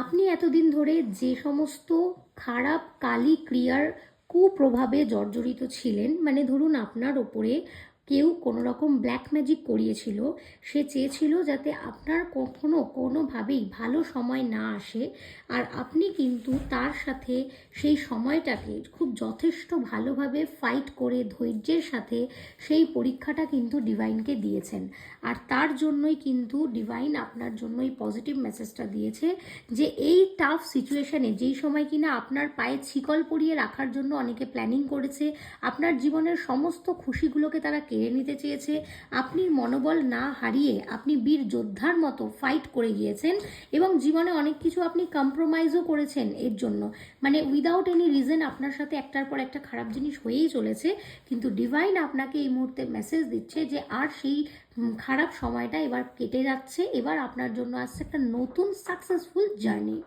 আপনি এতদিন ধরে যে সমস্ত খারাপ কালি ক্রিয়ার কুপ্রভাবে জর্জরিত ছিলেন, মানে ধরুন আপনার ওপরে কেউ কোনো রকম ব্ল্যাক ম্যাজিক করিয়েছিল, সে চেয়েছিল যাতে আপনার কখনো কোনোভাবেই ভালো সময় না আসে, আর আপনি কিন্তু তার সাথে সেই সময়টাকে খুব যথেষ্ট ভালোভাবে ফাইট করে ধৈর্যের সাথে সেই পরীক্ষাটা কিন্তু ডিভাইনকে দিয়েছেন। আর তার জন্যই কিন্তু ডিভাইন আপনার জন্য এই পজিটিভ মেসেজটা দিয়েছে যে এই টাফ সিচুয়েশনে, যেই সময় কিনা আপনার পায়ে শিকল পরিয়ে রাখার জন্য অনেকে প্ল্যানিং করেছে, আপনার জীবনের সমস্ত খুশিগুলোকে তারা কেড়ে নিতে চেয়েছে, আপনি মনোবল না হারিয়ে আপনি বীর যোদ্ধার মতো ফাইট করে গিয়েছেন এবং জীবনে অনেক কিছু আপনি কম্প্রোমাইজও করেছেন এর জন্য, মানে উইদাউট এনি রিজন আপনার সাথে একটার পর একটা খারাপ জিনিস হয়েই চলেছে। কিন্তু ডিভাইন আপনাকে এই মুহূর্তে মেসেজ দিচ্ছে যে আর সেই খারাপ সময়টা এবার কেটে যাচ্ছে, এবার আপনার জন্য আসছে একটা নতুন সাকসেসফুল জার্নি।